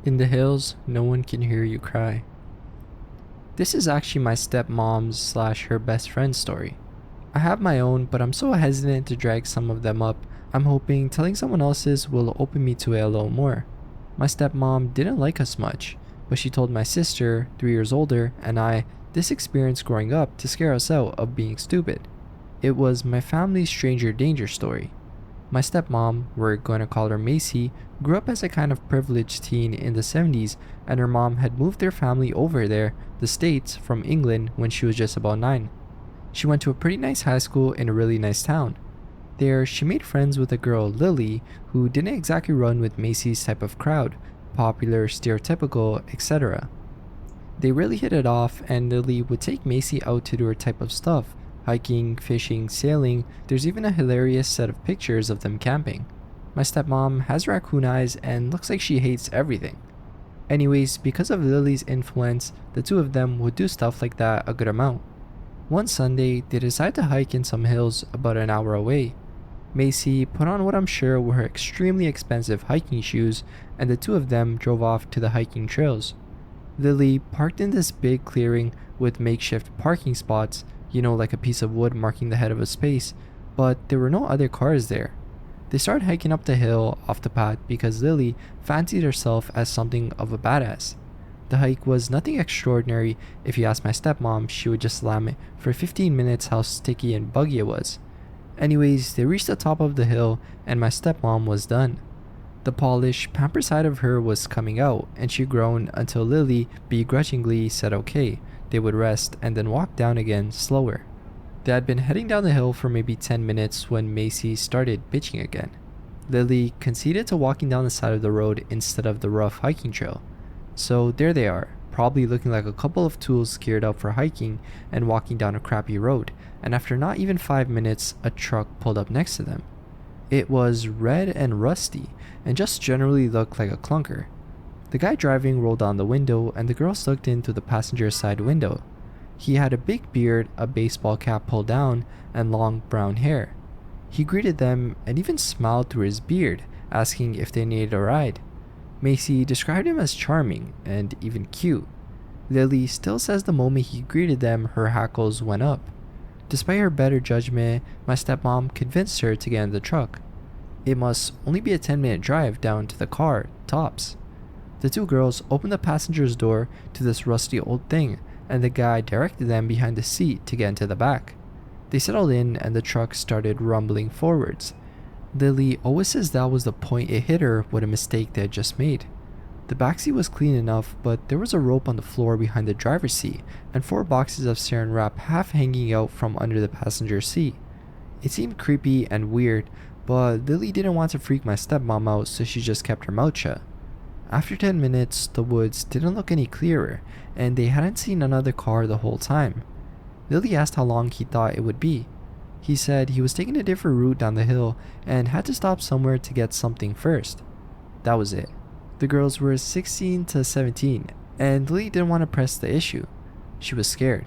In the hills, no one can hear you cry. This is actually my stepmom's slash her best friend's story. I have my own, but I'm so hesitant to drag some of them up. I'm hoping telling someone else's will open me to it a little more. My stepmom didn't like us much, but she told my sister, 3 years older, and I this experience growing up to scare us out of being stupid. It was my family's stranger danger story. My stepmom, we're going to call her Macy, grew up as a kind of privileged teen in the 70s, and her mom had moved their family over there, the States, from England when she was just about 9. She went to a pretty nice high school in a really nice town. There, she made friends with a girl, Lily, who didn't exactly run with Macy's type of crowd, popular, stereotypical, etc. They really hit it off, and Lily would take Macy out to do her type of stuff hiking, fishing, sailing. There's even a hilarious set of pictures of them camping. My stepmom has raccoon eyes and looks like she hates everything. Anyways, because of Lily's influence, the two of them would do stuff like that a good amount. One Sunday, they decided to hike in some hills about an hour away. Macy put on what I'm sure were her extremely expensive hiking shoes, and the two of them drove off to the hiking trails. Lily parked in this big clearing with makeshift parking spots, like a piece of wood marking the head of a space, but there were no other cars there. They started hiking up the hill off the path because Lily fancied herself as something of a badass. The hike was nothing extraordinary. If you asked my stepmom, she would just slam it for 15 minutes how sticky and buggy it was. Anyways, they reached the top of the hill and my stepmom was done. The polished, pampered side of her was coming out, and she groaned until Lily begrudgingly said okay. They would rest and then walk down again, slower. They had been heading down the hill for maybe 10 minutes when Macy started bitching again. Lily conceded to walking down the side of the road instead of the rough hiking trail. So there they are, probably looking like a couple of tools geared up for hiking and walking down a crappy road, and after not even 5 minutes, a truck pulled up next to them. It was red and rusty, and just generally looked like a clunker. The guy driving rolled down the window and the girls looked in through the passenger side window. He had a big beard, a baseball cap pulled down, and long brown hair. He greeted them and even smiled through his beard, asking if they needed a ride. Macy described him as charming and even cute. Lily still says the moment he greeted them, her hackles went up. Despite her better judgment, my stepmom convinced her to get in the truck. It must only be a 10-minute drive down to the car, tops. The two girls opened the passenger's door to this rusty old thing, and the guy directed them behind the seat to get into the back. They settled in and the truck started rumbling forwards. Lily always says that was the point it hit her with a mistake they had just made. The backseat was clean enough, but there was a rope on the floor behind the driver's seat and 4 boxes of saran wrap half hanging out from under the passenger seat. It seemed creepy and weird, but Lily didn't want to freak my stepmom out, so she just kept her mouth shut. After 10 minutes, the woods didn't look any clearer, and they hadn't seen another car the whole time. Lily asked how long he thought it would be. He said he was taking a different route down the hill and had to stop somewhere to get something first. That was it. The girls were 16 to 17, and Lily didn't want to press the issue. She was scared.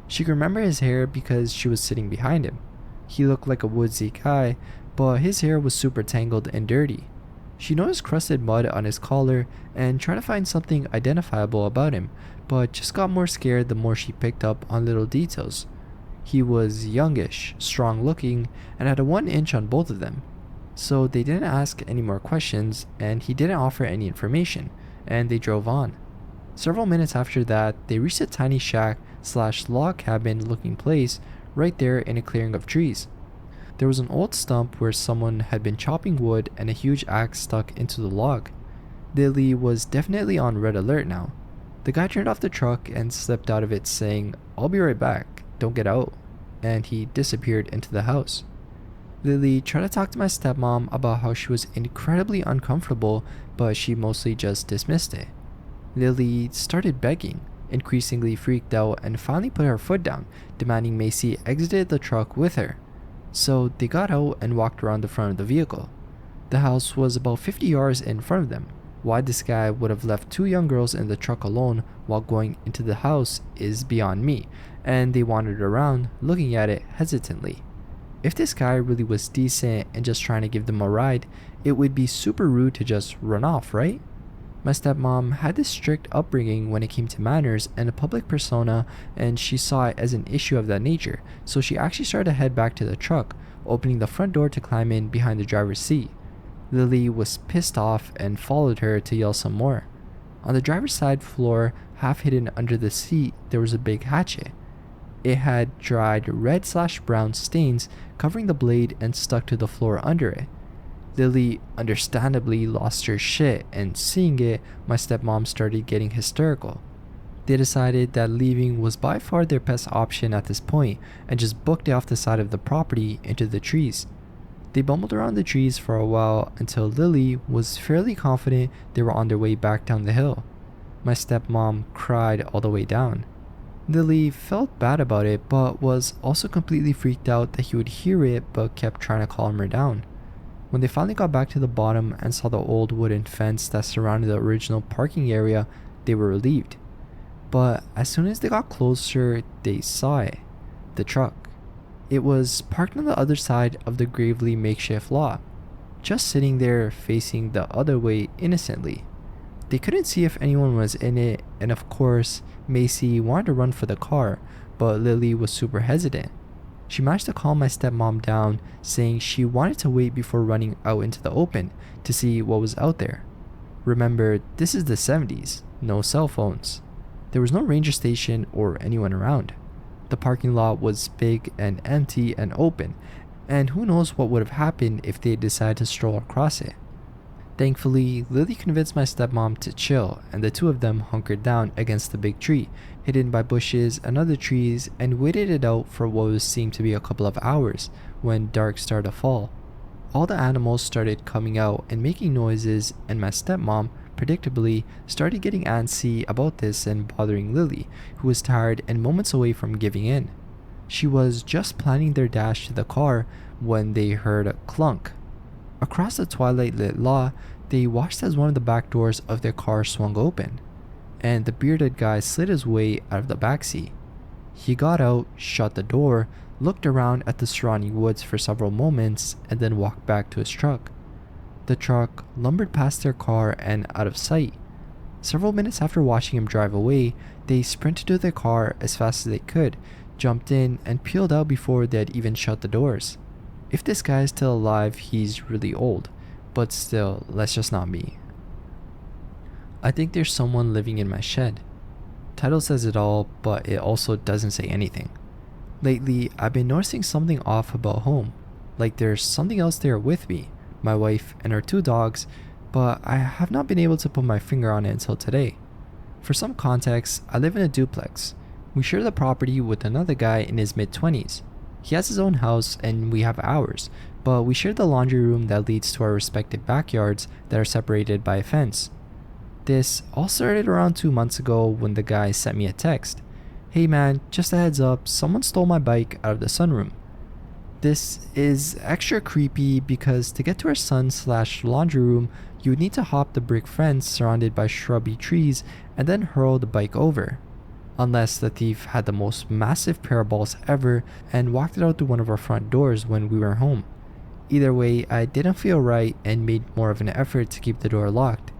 She could remember his hair because she was sitting behind him. He looked like a woodsy guy, but his hair was super tangled and dirty. She noticed crusted mud on his collar and tried to find something identifiable about him, but just got more scared the more she picked up on little details. He was youngish, strong looking, and had a 1 inch on both of them. So they didn't ask any more questions, and he didn't offer any information, and they drove on. Several minutes after that, they reached a tiny shack slash log cabin looking place right there in a clearing of trees. There was an old stump where someone had been chopping wood and a huge axe stuck into the log. Lily was definitely on red alert now. The guy turned off the truck and slipped out of it saying, "I'll be right back, don't get out," and he disappeared into the house. Lily tried to talk to my stepmom about how she was incredibly uncomfortable, but she mostly just dismissed it. Lily started begging, increasingly freaked out, and finally put her foot down, demanding Macy exited the truck with her. So they got out and walked around the front of the vehicle. The house was about 50 yards in front of them. Why this guy would have left 2 young girls in the truck alone while going into the house is beyond me, and they wandered around, looking at it hesitantly. If this guy really was decent and just trying to give them a ride, it would be super rude to just run off, right? My stepmom had this strict upbringing when it came to manners and a public persona, and she saw it as an issue of that nature, so she actually started to head back to the truck, opening the front door to climb in behind the driver's seat. Lily was pissed off and followed her to yell some more. On the driver's side floor, half hidden under the seat, there was a big hatchet. It had dried red/brown stains covering the blade and stuck to the floor under it. Lily understandably lost her shit, and seeing it, my stepmom started getting hysterical. They decided that leaving was by far their best option at this point and just booked it off the side of the property into the trees. They bumbled around the trees for a while until Lily was fairly confident they were on their way back down the hill. My stepmom cried all the way down. Lily felt bad about it, but was also completely freaked out that he would hear it, but kept trying to calm her down. When they finally got back to the bottom and saw the old wooden fence that surrounded the original parking area, they were relieved. But as soon as they got closer, they saw it. The truck. It was parked on the other side of the gravely makeshift lot, just sitting there facing the other way innocently. They couldn't see if anyone was in it, and of course, Macy wanted to run for the car, but Lily was super hesitant. She managed to calm my stepmom down, saying she wanted to wait before running out into the open to see what was out there. Remember, this is the 70s, no cell phones. There was no ranger station or anyone around. The parking lot was big and empty and open, and who knows what would have happened if they decided to stroll across it. Thankfully, Lily convinced my stepmom to chill, and the two of them hunkered down against the big tree, hidden by bushes and other trees, and waited it out for what seemed to be a couple of hours when dark started to fall. All the animals started coming out and making noises, and my stepmom, predictably, started getting antsy about this and bothering Lily, who was tired and moments away from giving in. She was just planning their dash to the car when they heard a clunk. Across the twilight-lit lot, they watched as one of the back doors of their car swung open, and the bearded guy slid his way out of the backseat. He got out, shut the door, looked around at the surrounding woods for several moments, and then walked back to his truck. The truck lumbered past their car and out of sight. Several minutes after watching him drive away, they sprinted to their car as fast as they could, jumped in, and peeled out before they had even shut the doors. If this guy is still alive, he's really old, but still, that's just not me. I think there's someone living in my shed. Title says it all, but it also doesn't say anything. Lately, I've been noticing something off about home, like there's something else there with me, my wife, and our two dogs, but I have not been able to put my finger on it until today. For some context, I live in a duplex. We share the property with another guy in his mid-20s. He has his own house and we have ours, but we share the laundry room that leads to our respective backyards that are separated by a fence. This all started around 2 months ago when the guy sent me a text. "Hey man, just a heads up, someone stole my bike out of the sunroom." This is extra creepy because to get to our sun/laundry room, you would need to hop the brick fence surrounded by shrubby trees and then hurl the bike over. Unless the thief had the most massive pair of balls ever and walked it out through one of our front doors when we were home. Either way, I didn't feel right and made more of an effort to keep the door locked.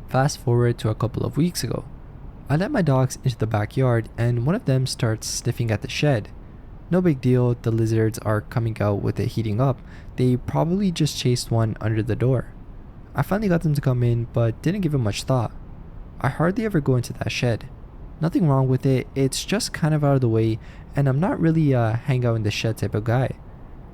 Fast forward to a couple of weeks ago. I let my dogs into the backyard and one of them starts sniffing at the shed. No big deal, the lizards are coming out with it heating up. They probably just chased one under the door. I finally got them to come in but didn't give it much thought. I hardly ever go into that shed. Nothing wrong with it, it's just kind of out of the way, and I'm not really a hang out in the shed type of guy.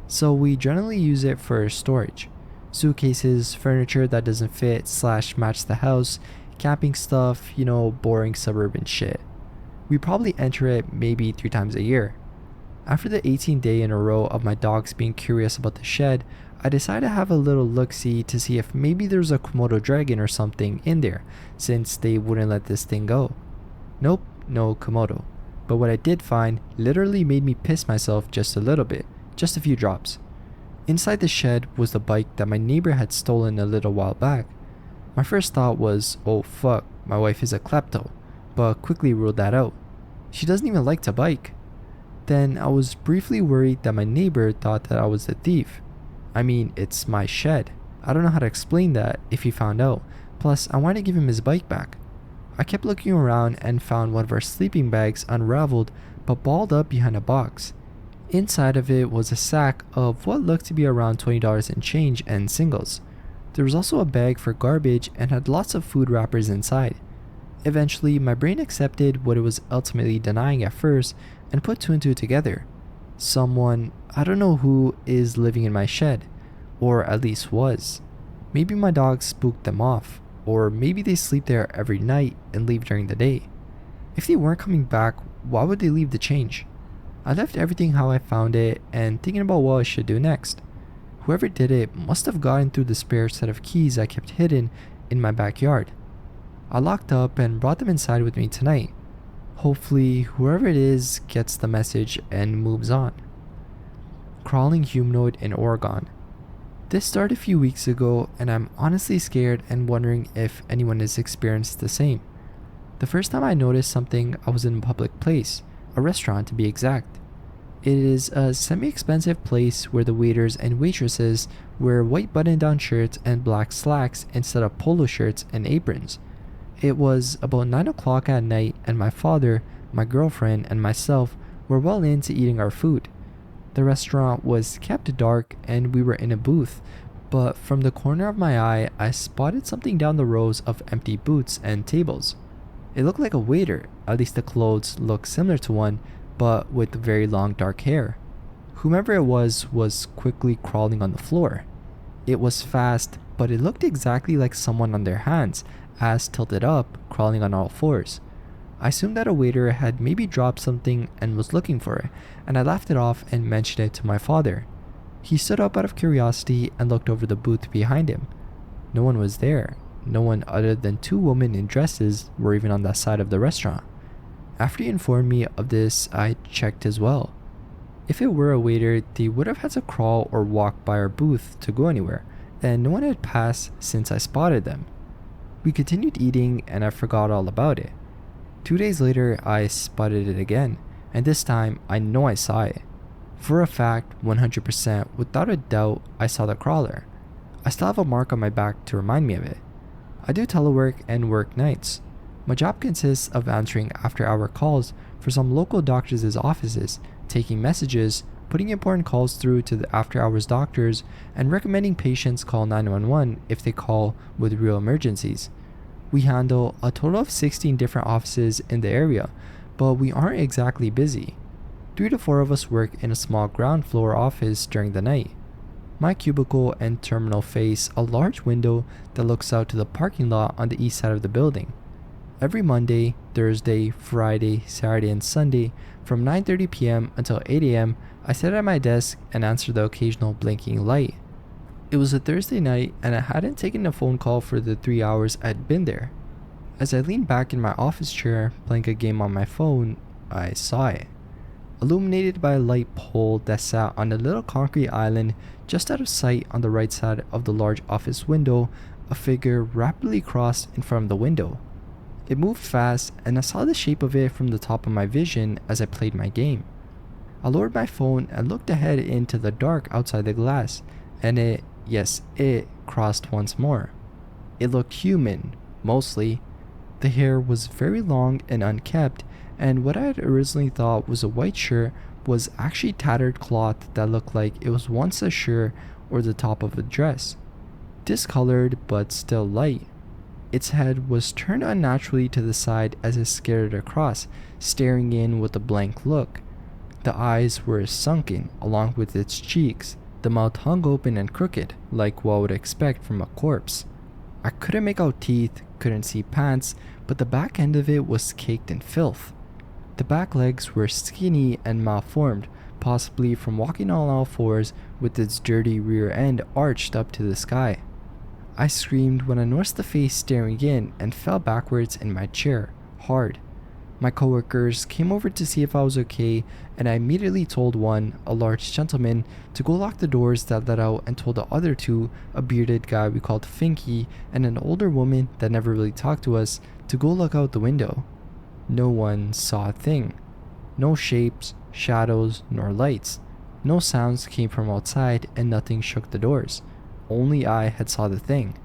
So we generally use it for storage. Suitcases, furniture that doesn't fit/match the house, camping stuff, boring suburban shit. We probably enter it maybe 3 times a year. After the 18th day in a row of my dogs being curious about the shed, I decided to have a little look-see to see if maybe there's a Komodo dragon or something in there, since they wouldn't let this thing go. Nope, no Komodo. But what I did find literally made me piss myself just a little bit, just a few drops. Inside the shed was the bike that my neighbor had stolen a little while back. My first thought was, oh fuck, my wife is a klepto, but quickly ruled that out. She doesn't even like to bike. Then I was briefly worried that my neighbor thought that I was the thief. I mean, it's my shed. I don't know how to explain that if he found out, Plus, I wanted to give him his bike back. I kept looking around and found one of our sleeping bags unraveled but balled up behind a box. Inside of it was a sack of what looked to be around $20 in change and singles. There was also a bag for garbage and had lots of food wrappers inside. Eventually, my brain accepted what it was ultimately denying at first and put two and two together. Someone, I don't know who, is living in my shed, or at least was. Maybe my dogs spooked them off, or maybe they sleep there every night and leave during the day. If they weren't coming back, why would they leave the change? I left everything how I found it and thinking about what I should do next. Whoever did it must have gotten through the spare set of keys I kept hidden in my backyard. I locked up and brought them inside with me tonight. Hopefully, whoever it is gets the message and moves on. Crawling humanoid in Oregon. This started a few weeks ago, and I'm honestly scared and wondering if anyone has experienced the same. The first time I noticed something, I was in a public place, a restaurant to be exact. It is a semi-expensive place where the waiters and waitresses wear white button-down shirts and black slacks instead of polo shirts and aprons. It was about 9 o'clock at night, and my father, my girlfriend, and myself were well into eating our food. The restaurant was kept dark and we were in a booth, but from the corner of my eye, I spotted something down the rows of empty booths and tables. It looked like a waiter, at least the clothes looked similar to one, but with very long dark hair. Whomever it was quickly crawling on the floor. It was fast, but it looked exactly like someone on their hands, ass tilted up, crawling on all fours. I assumed that a waiter had maybe dropped something and was looking for it, and I laughed it off and mentioned it to my father. He stood up out of curiosity and looked over the booth behind him. No one was there. No one other than two women in dresses were even on that side of the restaurant. After he informed me of this, I checked as well. If it were a waiter, they would have had to crawl or walk by our booth to go anywhere, and no one had passed since I spotted them. We continued eating and I forgot all about it. 2 days later, I spotted it again, and this time I know I saw it. For a fact, 100%, without a doubt, I saw the crawler. I still have a mark on my back to remind me of it. I do telework and work nights. My job consists of answering after-hour calls for some local doctors' offices, taking messages, putting important calls through to the after-hours doctors, and recommending patients call 911 if they call with real emergencies. We handle a total of 16 different offices in the area, but we aren't exactly busy. 3 to 4 of us work in a small ground floor office during the night. My cubicle and terminal face a large window that looks out to the parking lot on the east side of the building. Every Monday, Thursday, Friday, Saturday, and Sunday, from 9:30 p.m. until 8 a.m., I sit at my desk and answer the occasional blinking light. It was a Thursday night, and I hadn't taken a phone call for the 3 hours I'd been there. As I leaned back in my office chair, playing a game on my phone, I saw it. Illuminated by a light pole that sat on a little concrete island just out of sight on the right side of the large office window, a figure rapidly crossed in front of the window. It moved fast, and I saw the shape of it from the top of my vision as I played my game. I lowered my phone and looked ahead into the dark outside the glass, and it crossed once more. It looked human, mostly. The hair was very long and unkempt, and what I had originally thought was a white shirt was actually tattered cloth that looked like it was once a shirt or the top of a dress. Discolored but still light. Its head was turned unnaturally to the side as it scattered across, staring in with a blank look. The eyes were sunken along with its cheeks. The mouth hung open and crooked, like what I would expect from a corpse. I couldn't make out teeth, couldn't see pants, but the back end of it was caked in filth. The back legs were skinny and malformed, possibly from walking on all fours with its dirty rear end arched up to the sky. I screamed when I noticed the face staring in and fell backwards in my chair, hard. My coworkers came over to see if I was okay, and I immediately told one, a large gentleman, to go lock the doors that led out, and told the other two, a bearded guy we called Finky and an older woman that never really talked to us, to go look out the window. No one saw a thing. No shapes, shadows, nor lights. No sounds came from outside, and nothing shook the doors. Only I had saw the thing.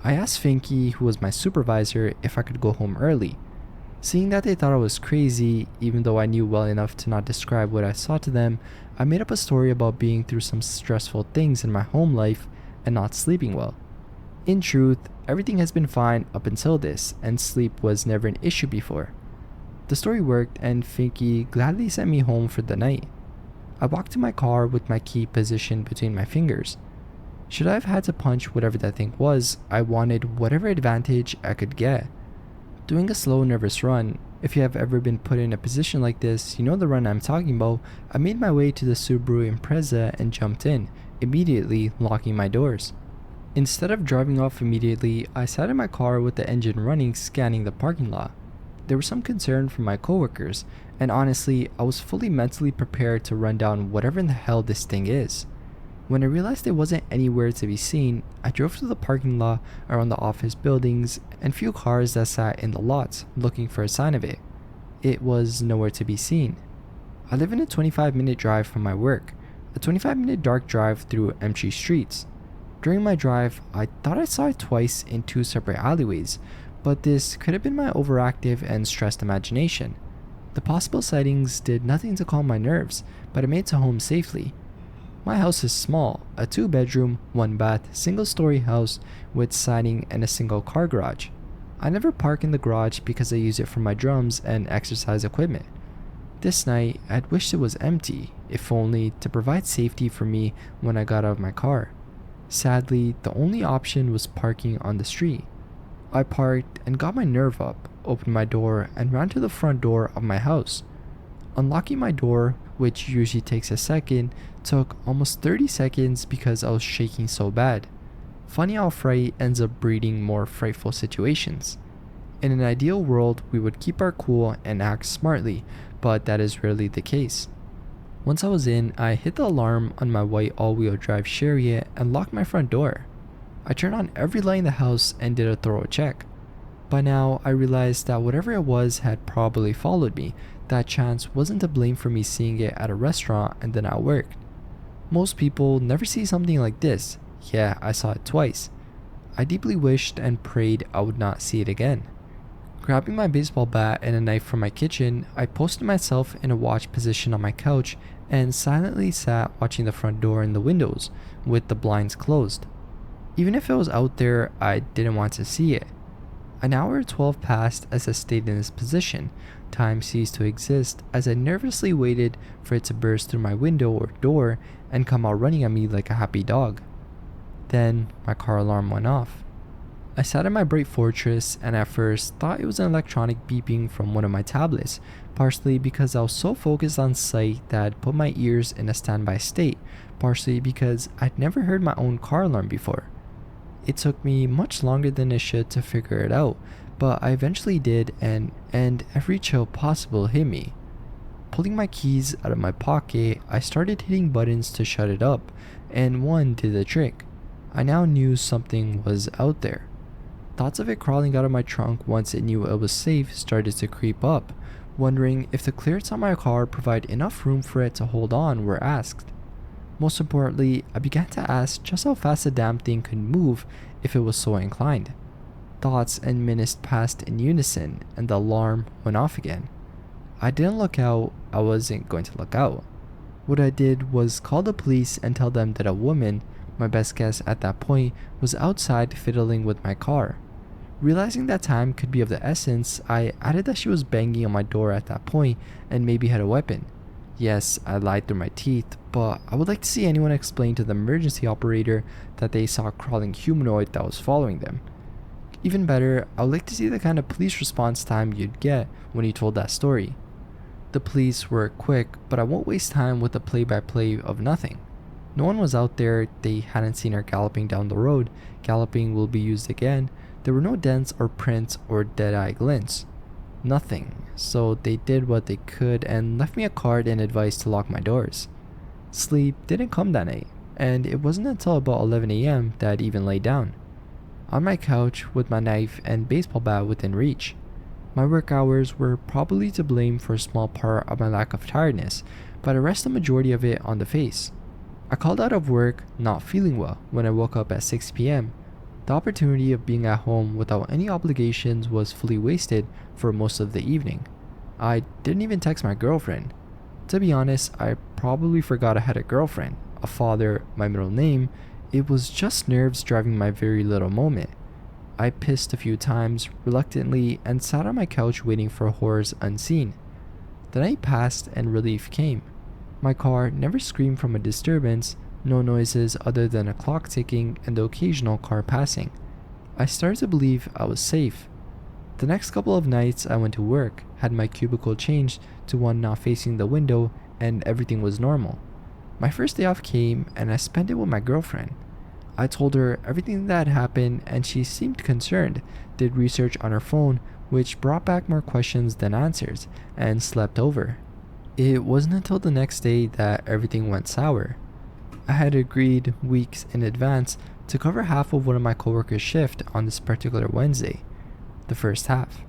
I asked Finky, who was my supervisor, if I could go home early. Seeing that they thought I was crazy, even though I knew well enough to not describe what I saw to them, I made up a story about being through some stressful things in my home life and not sleeping well. In truth, everything has been fine up until this, and sleep was never an issue before. The story worked, and Finky gladly sent me home for the night. I walked to my car with my key positioned between my fingers. Should I have had to punch whatever that thing was, I wanted whatever advantage I could get. Doing a slow, nervous run, if you have ever been put in a position like this, you know the run I'm talking about. I made my way to the Subaru Impreza and jumped in, immediately locking my doors. Instead of driving off immediately, I sat in my car with the engine running, scanning the parking lot. There was some concern from my coworkers, and honestly, I was fully mentally prepared to run down whatever in the hell this thing is. When I realized it wasn't anywhere to be seen, I drove to the parking lot around the office buildings and few cars that sat in the lots looking for a sign of it. It was nowhere to be seen. I live in a 25-minute drive from my work, a 25-minute dark drive through empty streets. During my drive, I thought I saw it twice in two separate alleyways, but this could have been my overactive and stressed imagination. The possible sightings did nothing to calm my nerves, but I made it to home safely. My house is small, a 2-bedroom, 1-bath, single-story house with siding and a single car garage. I never park in the garage because I use it for my drums and exercise equipment. This night, I'd wished it was empty, if only to provide safety for me when I got out of my car. Sadly, the only option was parking on the street. I parked and got my nerve up, opened my door, and ran to the front door of my house. Unlocking my door, which usually takes a second, took almost 30 seconds because I was shaking so bad. Funny how fright ends up breeding more frightful situations. In an ideal world, we would keep our cool and act smartly, but that is rarely the case. Once I was in, I hit the alarm on my white all-wheel drive Chariot and locked my front door. I turned on every light in the house and did a thorough check. By now, I realized that whatever it was had probably followed me. That chance wasn't to blame for me seeing it at a restaurant and then at work. Most people never see something like this. Yeah, I saw it twice. I deeply wished and prayed I would not see it again. Grabbing my baseball bat and a knife from my kitchen, I posted myself in a watch position on my couch and silently sat watching the front door and the windows, with the blinds closed. Even if it was out there, I didn't want to see it. An hour or 12 passed as I stayed in this position. Time ceased to exist as I nervously waited for it to burst through my window or door and come out running at me like a happy dog. Then my car alarm went off. I sat in my bright Fortress and at first thought it was an electronic beeping from one of my tablets, partially because I was so focused on sight that I'd put my ears in a standby state, partially because I'd never heard my own car alarm before. It took me much longer than it should to figure it out, but I eventually did, and every chill possible hit me. Pulling my keys out of my pocket, I started hitting buttons to shut it up, and one did the trick. I now knew something was out there. Thoughts of it crawling out of my trunk once it knew it was safe started to creep up, wondering if the clearance on my car provided enough room for it to hold on were asked. Most importantly, I began to ask just how fast the damn thing could move if it was so inclined. Thoughts and minutes passed in unison, and the alarm went off again. I didn't look out. I wasn't going to look out. What I did was call the police and tell them that a woman, my best guess at that point, was outside fiddling with my car. Realizing that time could be of the essence, I added that she was banging on my door at that point and maybe had a weapon. Yes, I lied through my teeth, but I would like to see anyone explain to the emergency operator that they saw a crawling humanoid that was following them. Even better, I would like to see the kind of police response time you'd get when you told that story. The police were quick, but I won't waste time with the play-by-play of nothing. No one was out there. They hadn't seen her galloping down the road. Galloping will be used again. There were no dents or prints or dead-eye glints. Nothing. So they did what they could and left me a card and advice to lock my doors. Sleep didn't come that night, and it wasn't until about 11 a.m. that I'd even lay down. On my couch with my knife and baseball bat within reach. My work hours were probably to blame for a small part of my lack of tiredness, but I rest the majority of it on the face. I called out of work not feeling well when I woke up at 6 p.m. The opportunity of being at home without any obligations was fully wasted for most of the evening. I didn't even text my girlfriend. To be honest, I probably forgot I had a girlfriend, a father, my middle name. It was just nerves driving my very little moment. I pissed a few times, reluctantly, and sat on my couch waiting for horrors unseen. The night passed and relief came. My car never screamed from a disturbance, no noises other than a clock ticking and the occasional car passing. I started to believe I was safe. The next couple of nights I went to work, had my cubicle changed to one not facing the window, and everything was normal. My first day off came and I spent it with my girlfriend. I told her everything that had happened and she seemed concerned, did research on her phone, which brought back more questions than answers, and slept over. It wasn't until the next day that everything went sour. I had agreed weeks in advance to cover half of one of my coworkers' shift on this particular Wednesday, the first half.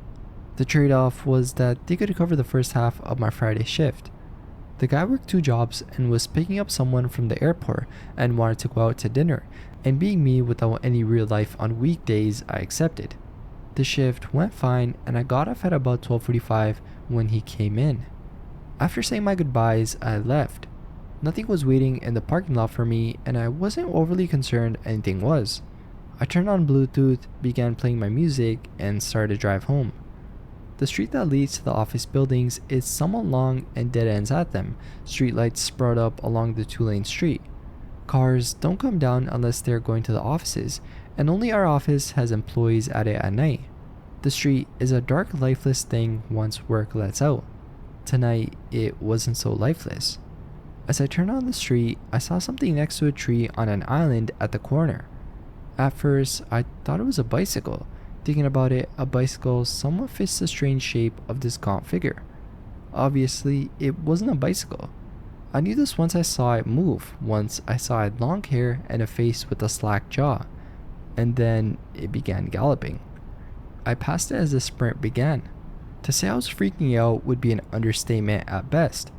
The trade-off was that they could cover the first half of my Friday shift. The guy worked 2 jobs and was picking up someone from the airport and wanted to go out to dinner, and being me without any real life on weekdays, I accepted. The shift went fine and I got off at about 12:45 when he came in. After saying my goodbyes, I left. Nothing was waiting in the parking lot for me and I wasn't overly concerned anything was. I turned on Bluetooth, began playing my music, and started to drive home. The street that leads to the office buildings is somewhat long and dead ends at them. Streetlights sprout up along the 2-lane street. Cars don't come down unless they're going to the offices, and only our office has employees at it at night. The street is a dark, lifeless thing once work lets out. Tonight, it wasn't so lifeless. As I turned on the street, I saw something next to a tree on an island at the corner. At first, I thought it was a bicycle. Thinking about it, a bicycle somewhat fits the strange shape of this gaunt figure. Obviously, it wasn't a bicycle. I knew this once I saw it move. Once I saw it had long hair and a face with a slack jaw. And then it began galloping. I passed it as the sprint began. To say I was freaking out would be an understatement at best.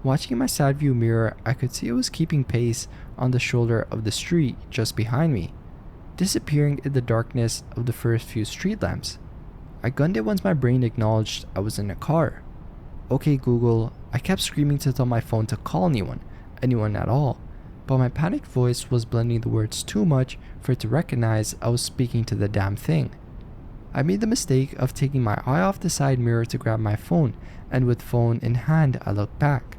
Watching in my side view mirror, I could see it was keeping pace on the shoulder of the street just behind me, disappearing in the darkness of the first few street lamps. I gunned it once my brain acknowledged I was in a car. Okay Google, I kept screaming to tell my phone to call anyone at all, but my panicked voice was blending the words too much for it to recognize I was speaking to the damn thing. I made the mistake of taking my eye off the side mirror to grab my phone, and with phone in hand I looked back.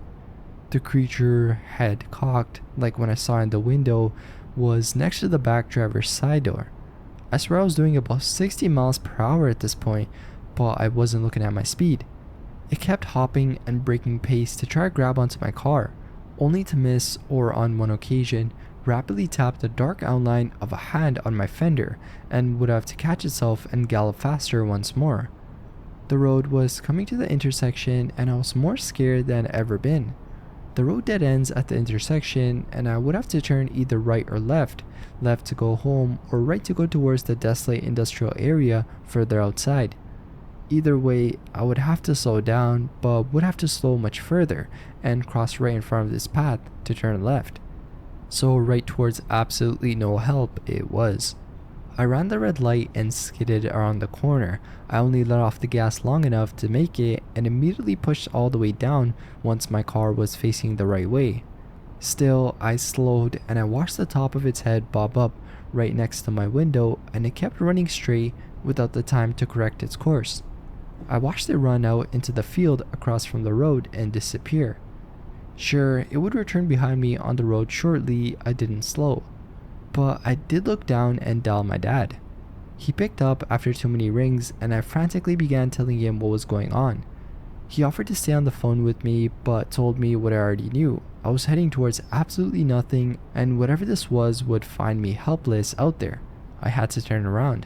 The creature, head cocked, like when I saw in the window, was next to the back driver's side door. I swear I was doing about 60 miles per hour at this point, but I wasn't looking at my speed. It kept hopping and breaking pace to try to grab onto my car, only to miss, or on one occasion, rapidly tap the dark outline of a hand on my fender and would have to catch itself and gallop faster once more. The road was coming to the intersection and I was more scared than I'd ever been. The road dead ends at the intersection and I would have to turn either right or left to go home or right to go towards the desolate industrial area further outside. Either way, I would have to slow down, but would have to slow much further and cross right in front of this path to turn left. So right towards absolutely no help it was. I ran the red light and skidded around the corner. I only let off the gas long enough to make it and immediately pushed all the way down once my car was facing the right way. Still, I slowed and I watched the top of its head bob up right next to my window and it kept running straight without the time to correct its course. I watched it run out into the field across from the road and disappear. Sure, it would return behind me on the road shortly. I didn't slow. But I did look down and dial my dad. He picked up after too many rings and I frantically began telling him what was going on. He offered to stay on the phone with me but told me what I already knew. I was heading towards absolutely nothing and whatever this was would find me helpless out there. I had to turn around.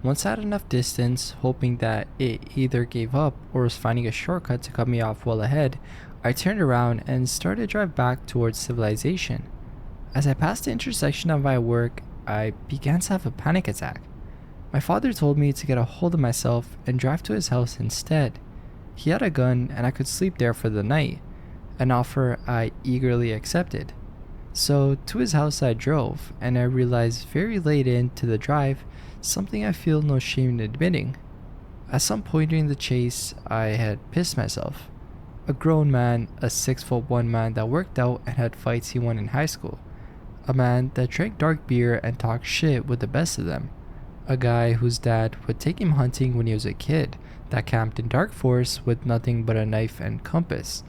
Once I had enough distance, hoping that it either gave up or was finding a shortcut to cut me off well ahead, I turned around and started to drive back towards civilization. As I passed the intersection of my work, I began to have a panic attack. My father told me to get a hold of myself and drive to his house instead. He had a gun and I could sleep there for the night, an offer I eagerly accepted. So to his house I drove, and I realized very late into the drive something I feel no shame in admitting. At some point during the chase, I had pissed myself. A grown man, a 6'1" man that worked out and had fights he won in high school. A man that drank dark beer and talked shit with the best of them. A guy whose dad would take him hunting when he was a kid, that camped in dark forest with nothing but a knife and compass.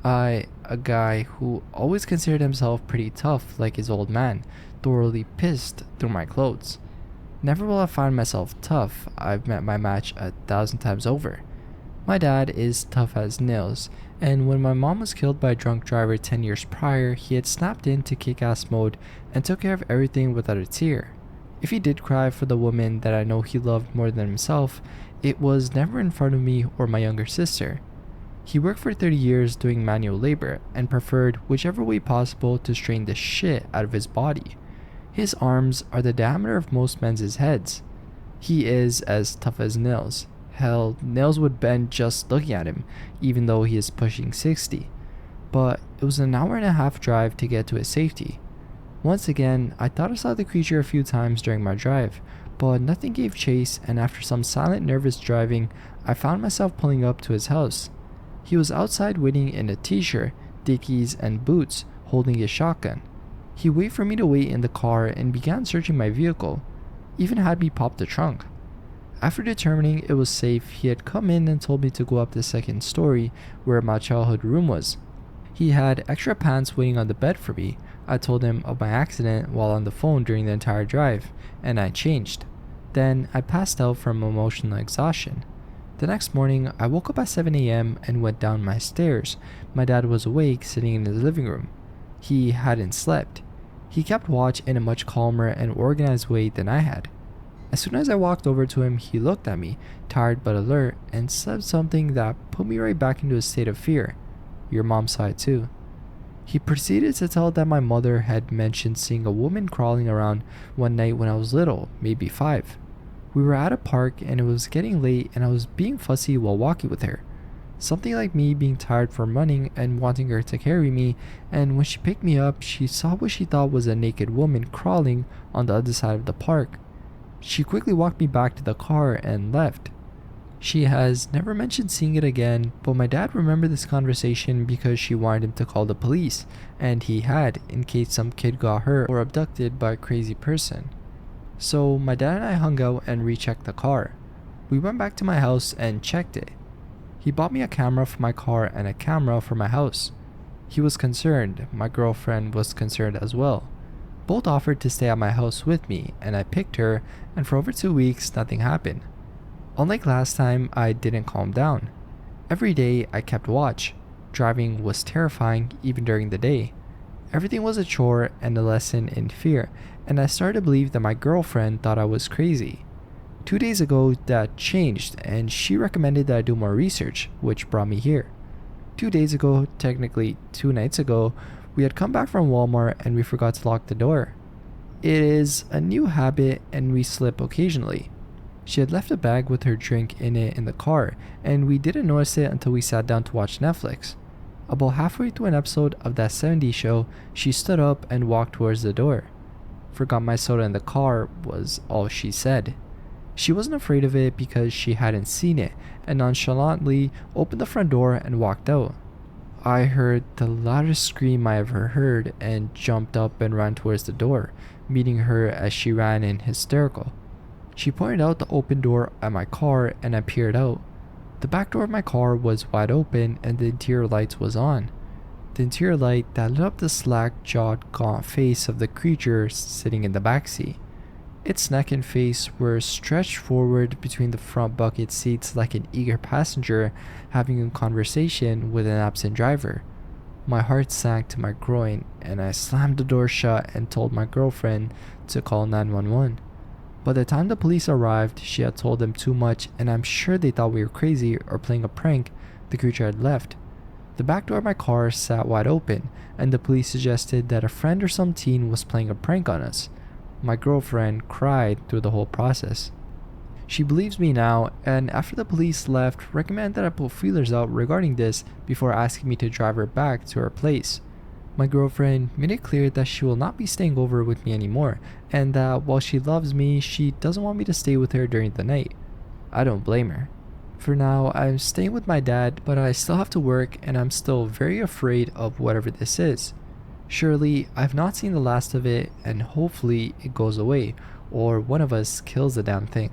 A guy who always considered himself pretty tough like his old man, thoroughly pissed through my clothes. Never will I find myself tough, I've met my match 1,000 times over. My dad is tough as nails, and when my mom was killed by a drunk driver 10 years prior, he had snapped into kick-ass mode and took care of everything without a tear. If he did cry for the woman that I know he loved more than himself, it was never in front of me or my younger sister. He worked for 30 years doing manual labor and preferred whichever way possible to strain the shit out of his body. His arms are the diameter of most men's heads. He is as tough as nails. Hell, nails would bend just looking at him, even though he is pushing 60. But it was an hour and a half drive to get to his safety. Once again, I thought I saw the creature a few times during my drive, but nothing gave chase, and after some silent nervous driving, I found myself pulling up to his house. He was outside waiting in a t-shirt, dickies, and boots, holding his shotgun. He waited for me to wait in the car and began searching my vehicle, even had me pop the trunk. After determining it was safe, he had come in and told me to go up the second story where my childhood room was. He had extra pants waiting on the bed for me. I told him of my accident while on the phone during the entire drive, and I changed. Then I passed out from emotional exhaustion. The next morning, I woke up at 7 a.m. and went down my stairs. My dad was awake, sitting in his living room. He hadn't slept. He kept watch in a much calmer and organized way than I had. As soon as I walked over to him, he looked at me, tired but alert, and said something that put me right back into a state of fear. Your mom saw it too. He proceeded to tell that my mother had mentioned seeing a woman crawling around one night when I was little, maybe 5. We were at a park and it was getting late and I was being fussy while walking with her. Something like me being tired from running and wanting her to carry me, and when she picked me up, she saw what she thought was a naked woman crawling on the other side of the park. She quickly walked me back to the car and left. She has never mentioned seeing it again, but my dad remembered this conversation because she wanted him to call the police, and he had, in case some kid got hurt or abducted by a crazy person. So my dad and I hung out and rechecked the car. We went back to my house and checked it. He bought me a camera for my car and a camera for my house. He was concerned, my girlfriend was concerned as well. Both offered to stay at my house with me, and I picked her, and for over 2 weeks nothing happened. Unlike last time, I didn't calm down. Every day I kept watch. Driving was terrifying even during the day. Everything was a chore and a lesson in fear, and I started to believe that my girlfriend thought I was crazy. 2 days ago, that changed, and she recommended that I do more research, which brought me here. 2 days ago, technically 2 nights ago, we had come back from Walmart and we forgot to lock the door. It is a new habit and we slip occasionally. She had left a bag with her drink in it in the car, and we didn't notice it until we sat down to watch Netflix. About halfway through an episode of that 70s show, she stood up and walked towards the door. Forgot my soda in the car was all she said. She wasn't afraid of it because she hadn't seen it, and nonchalantly opened the front door and walked out. I heard the loudest scream I ever heard and jumped up and ran towards the door, meeting her as she ran in hysterical. She pointed out the open door at my car and I peered out. The back door of my car was wide open and the interior lights was on. The interior light that lit up the slack-jawed, gaunt face of the creature sitting in the backseat. Its neck and face were stretched forward between the front bucket seats like an eager passenger having a conversation with an absent driver. My heart sank to my groin and I slammed the door shut and told my girlfriend to call 911. By the time the police arrived, she had told them too much and I'm sure they thought we were crazy or playing a prank. The creature had left. The back door of my car sat wide open and the police suggested that a friend or some teen was playing a prank on us. My girlfriend cried through the whole process. She believes me now, and after the police left, recommended that I put feelers out regarding this before asking me to drive her back to her place. My girlfriend made it clear that she will not be staying over with me anymore, and that while she loves me, she doesn't want me to stay with her during the night. I don't blame her. For now, I'm staying with my dad, but I still have to work and I'm still very afraid of whatever this is. Surely, I've not seen the last of it, and hopefully it goes away, or one of us kills the damn thing.